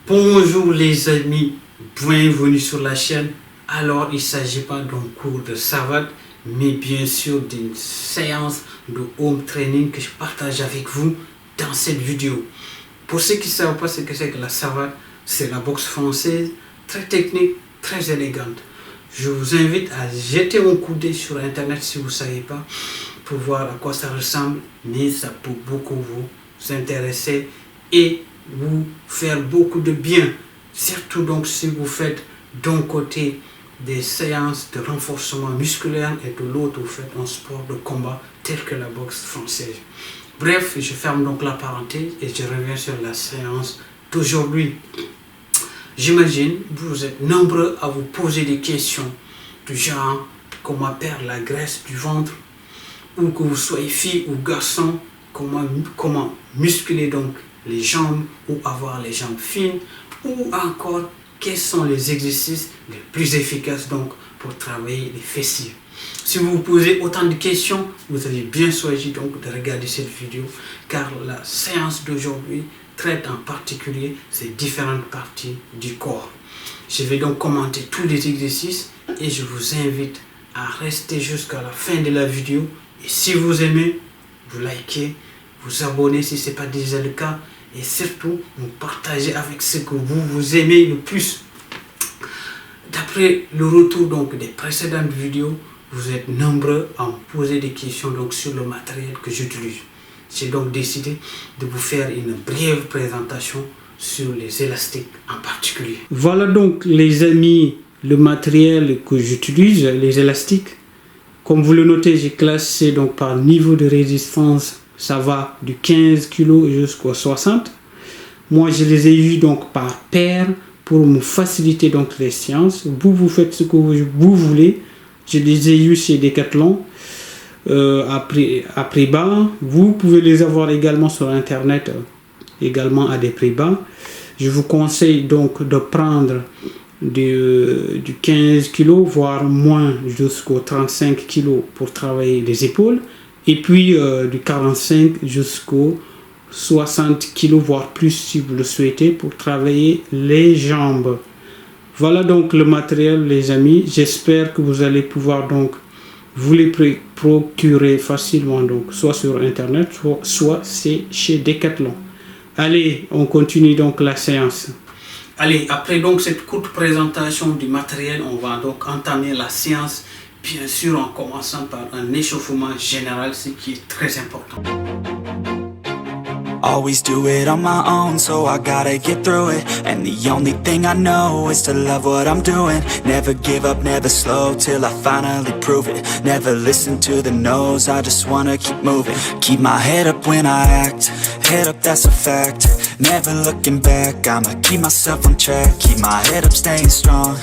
Bonjour les amis, bienvenue sur la chaîne. Alors il ne s'agit pas d'un cours de savate, mais bien sûr d'une séance de home training que je partage avec vous dans cette vidéo. Pour ceux qui ne savent pas ce que c'est que la savate, c'est la boxe française, très technique, très élégante. Je vous invite à jeter un coup d'œil sur internet si vous ne savez pas, pour voir à quoi ça ressemble, mais ça peut beaucoup vous intéresser et vous faire beaucoup de bien, surtout donc si vous faites d'un côté des séances de renforcement musculaire et de l'autre vous faites un sport de combat tel que la boxe française. Bref, je ferme donc la parenthèse et je reviens sur la séance d'aujourd'hui. J'imagine vous êtes nombreux à vous poser des questions du genre comment perdre la graisse du ventre, ou que vous soyez fille ou garçon, comment muscler donc les jambes ou avoir les jambes fines, ou encore quels sont les exercices les plus efficaces donc pour travailler les fessiers. Si vous vous posez autant de questions, vous avez bien choisi donc de regarder cette vidéo, car la séance d'aujourd'hui traite en particulier ces différentes parties du corps. Je vais donc commenter tous les exercices et je vous invite à rester jusqu'à la fin de la vidéo. Et si vous aimez, vous likez, vous abonnez si ce n'est pas déjà le cas, et surtout vous partagez avec ceux que vous aimez le plus. D'après le retour donc des précédentes vidéos, vous êtes nombreux à me poser des questions donc sur le matériel que j'utilise. J'ai donc décidé de vous faire une brève présentation sur les élastiques en particulier. Voilà donc les amis le matériel que j'utilise, les élastiques. Comme vous le notez, j'ai classé donc par niveau de résistance, ça va du 15 kg jusqu'au 60. Moi je les ai eu donc par paire pour me faciliter donc les séances. Vous faites ce que vous voulez. Je les ai eu chez Decathlon à prix bas. Vous pouvez les avoir également sur internet, également à des prix bas. Je vous conseille donc de prendre du 15 kg voire moins jusqu'au 35 kg pour travailler les épaules, et puis du 45 jusqu'au 60 kg voire plus si vous le souhaitez pour travailler les jambes. Voilà donc le matériel les amis. J'espère que vous allez pouvoir donc vous les procurer facilement, donc soit sur internet soit c'est chez Decathlon. Allez, on continue donc la séance. Allez, après donc cette courte présentation du matériel, on va donc entamer la séance, bien sûr en commençant par un échauffement général, ce qui est très important. Always do it on my own, so I gotta get through it. And the only thing I know is to love what I'm doing. Never give up, never slow, till I finally prove it. Never listen to the no's, I just wanna keep moving. Keep my head up when I act, head up that's a fact. Never looking back, I'ma keep myself on track. Keep my head up, staying strong,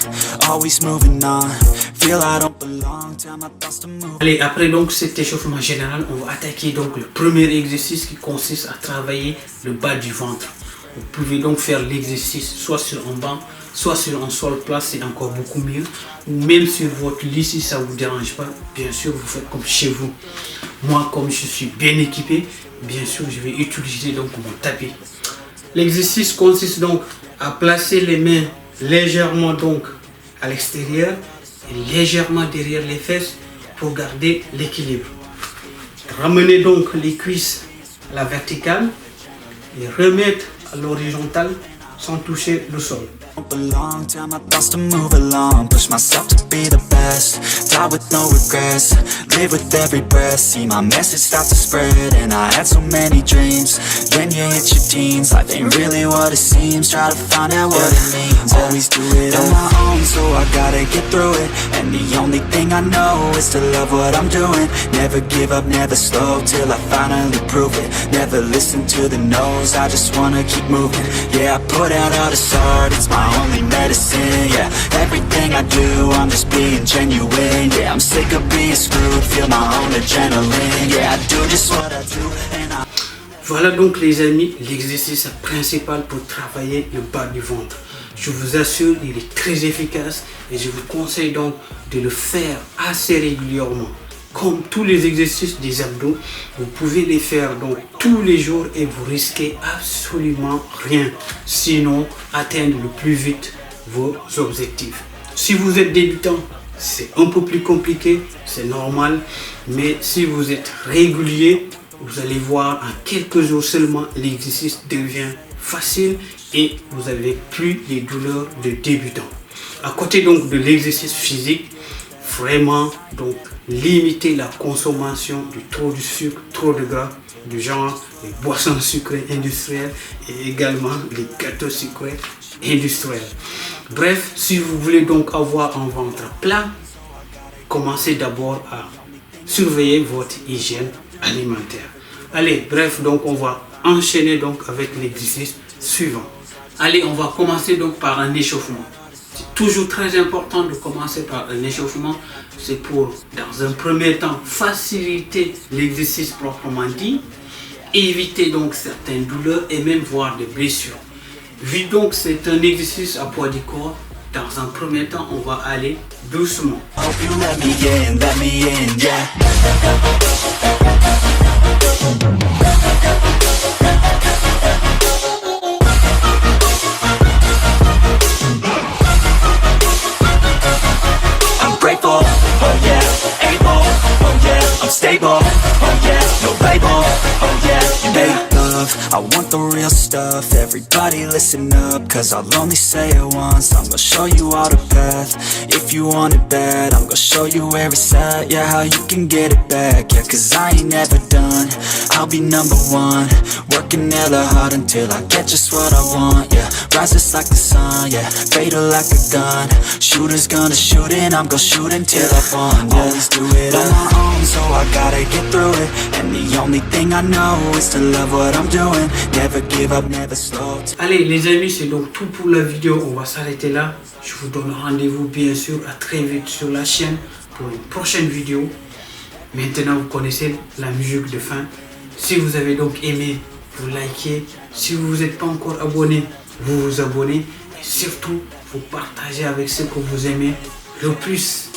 always moving on. Feel I don't belong, tell my thoughts to move. Allez, après donc cet échauffement général, on va attaquer donc le premier exercice qui consiste à travailler le bas du ventre. Vous pouvez donc faire l'exercice soit sur un banc, soit sur un sol plat, c'est encore beaucoup mieux, ou même sur votre lit si ça ne vous dérange pas. Bien sûr, vous faites comme chez vous. Moi, comme je suis bien équipé, bien sûr, je vais utiliser donc mon tapis. L'exercice consiste donc à placer les mains légèrement donc à l'extérieur et légèrement derrière les fesses pour garder l'équilibre. Ramenez donc les cuisses à la verticale et remettre à l'horizontale sans toucher le sol. Belong, tell my thoughts to move along. Push myself to be the best, die with no regrets. Live with every breath, see my message start to spread. And I had so many dreams. Then you hit your teens, life ain't really what it seems. Try to find out what it means. Always do it on my own, so I gotta get through it. And the only thing I know is to love what I'm doing. Never give up, never slow, till I finally prove it. Never listen to the no's, I just wanna keep moving. Yeah, I put out all this art, it's my only medicine, yeah. Everything I do, I'm just being genuine, yeah. I'm sick of being screwed, feel my own adrenaline, yeah. I do just what I do and I... Voilà donc les amis, l'exercice principal pour travailler le bas du ventre. Je vous assure, il est très efficace et je vous conseille donc de le faire assez régulièrement. comme tous les exercices des abdos, vous pouvez les faire donc tous les jours et vous risquez absolument rien, sinon atteindre le plus vite vos objectifs. Si vous êtes débutant, c'est un peu plus compliqué, c'est normal, mais si vous êtes régulier, vous allez voir en quelques jours seulement l'exercice devient facile et vous n'avez plus les douleurs de débutant. À côté donc de l'exercice physique, vraiment donc limiter la consommation de trop de sucre, trop de gras, du genre les boissons sucrées industrielles et également les gâteaux sucrés industriels. Bref, si vous voulez donc avoir un ventre plat, commencez d'abord à surveiller votre hygiène alimentaire. Allez, bref, donc on va enchaîner donc avec l'exercice suivant. Allez, on va commencer donc par un échauffement. C'est toujours très important de commencer par un échauffement. C'est pour, dans un premier temps, faciliter l'exercice proprement dit, éviter donc certaines douleurs et même voire des blessures. Vu donc c'est un exercice à poids du corps, dans un premier temps, on va aller doucement. Grateful, oh yeah, able, oh yeah, I'm stable, oh yeah, no label, oh yeah, you make love, I want the real stuff, everybody listen up, cause I'll only say it once, I'm gonna show you all the path, if you want it bad, I'm gonna show you where it's at, yeah, how you can get it back, yeah, cause I ain't never done, I'll be number one, working hella hard until I get just what I want, yeah, rises like the sun, yeah, fatal like a gun, shooters gonna shoot and I'm gonna shoot until I won, yeah. Always do it on my own, so I gotta get through it. And the only thing I know is to love what I'm doing. Never give up, never slow. Allez les amis, c'est donc tout pour la vidéo. On va s'arrêter là. Je vous donne rendez-vous bien sûr à très vite sur la chaîne pour une prochaine vidéo. Maintenant vous connaissez la musique de fin. Si vous avez donc aimé, vous likez. Si vous n'êtes pas encore abonné, vous vous abonnez. Et surtout, vous partagez avec ceux que vous aimez le plus.